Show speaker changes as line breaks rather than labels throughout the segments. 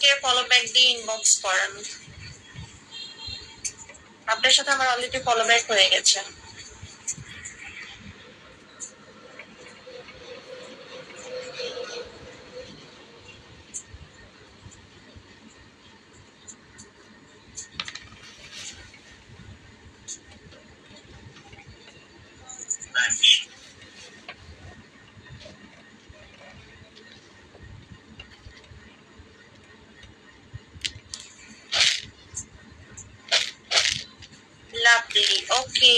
আমাকে follow back দিয়ে inbox করেন। আপনার সাথে আমার অলরেডি ফলো ব্যাক হয়ে গেছে। লাভলি, ওকে।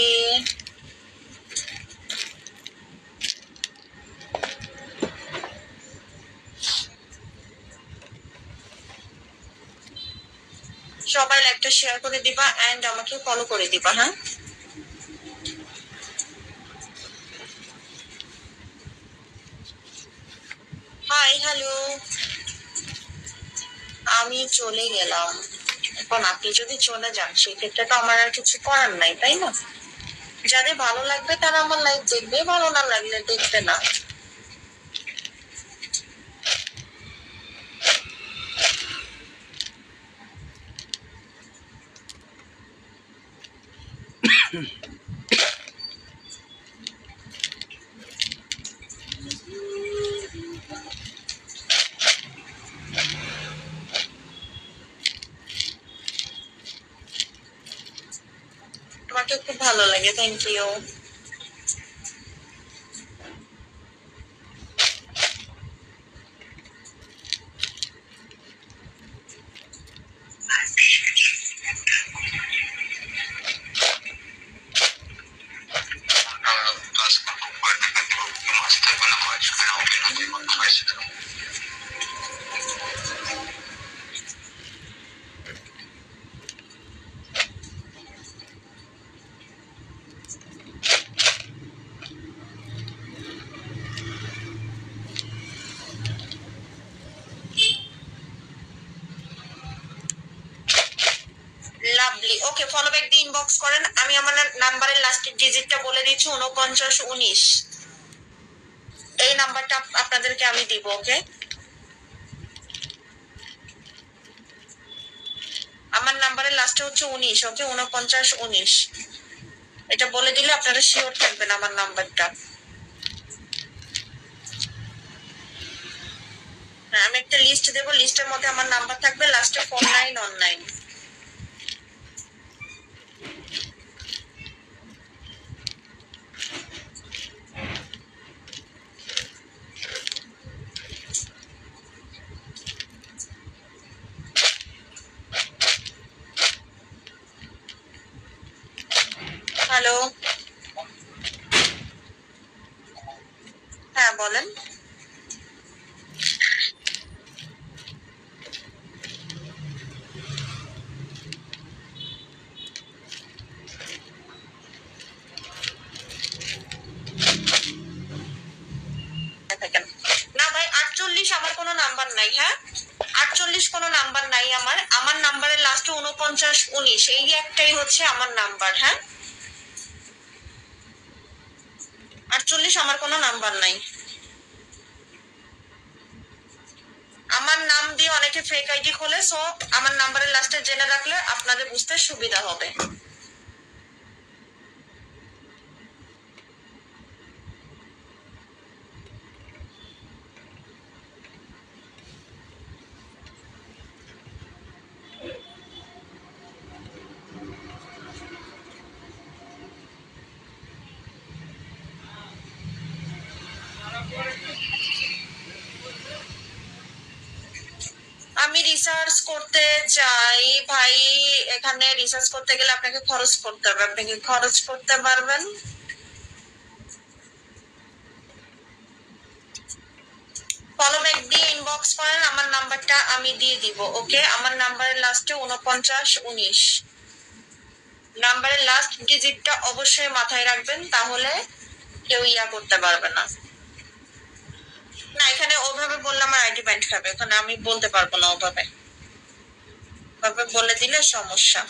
সবাই লাইভটা শেয়ার করে দিবা এন্ড আমাকে ফলো করে দিবা। হ্যাঁ, হাই, হ্যালো। আমি চলে গেলাম। এখন আপনি যদি চলে যান সেক্ষেত্রে তো আমার আর কিছু করার নাই, তাই না? যাদের ভালো লাগবে তারা আমার লাইভ দেখবে, ভালো না লাগলে দেখবে না। তোমাকে খুব ভালো লাগে, thank you. Lovely, okay. Follow back দিয়ে ইনবক্স করেন। আমি আমার নাম্বারের লাস্টের ডিজিটটা বলে দিচ্ছি, 4919। এই নাম্বারটা আপনাদেরকে আমি দিব, ওকে? আমার নাম্বারের লাস্টে হচ্ছে 19, ওকে? 4919। এটা বলে দিলে আপনারা শিওর থাকবেন আমার নাম্বারটা। হ্যাঁ, আমি একটা লিস্ট দেবো, লিস্টের মধ্যে আমার নাম্বার থাকবে, লাস্টে 4919। হ্যালো, হ্যাঁ বলেন। না ভাই, 48 আমার কোনো নাম্বার নাই। হ্যাঁ, 48 কোনো নাম্বার নাই আমার। আমার নাম্বারের লাস্টে 4919, এই একটাই হচ্ছে আমার নাম্বার। হ্যাঁ, 48 আমার কোনো নাম্বার নাই। আমার নাম দিয়ে অনেকে ফেক আইডি খোলে, সো আমার নাম্বারের লাস্টে জেনে রাখলে আপনাদের বুঝতে সুবিধা হবে। আমি রিসার্চ করতে চাই ভাই। এখানে রিসার্চ করতে গেলে আপনাকে খরচ করতে হবে। আপনি কি খরচ করতে পারবেন? ফলো ব্যাক দিয়ে ইনবক্স করেন, আমার নাম্বারটা আমি দিয়ে দিব, ওকে? আমার নাম্বারের লাস্টে 4919। নাম্বারের লাস্ট ডিজিটটা অবশ্যই মাথায় রাখবেন, তাহলে কেউ ইয়া করতে পারবে না। না, এখানে ওভাবে বললে আমার আইডি ব্যান্ড খাবে, ওখানে আমি বলতে পারবো না। ওভাবে বলে দিলে সমস্যা।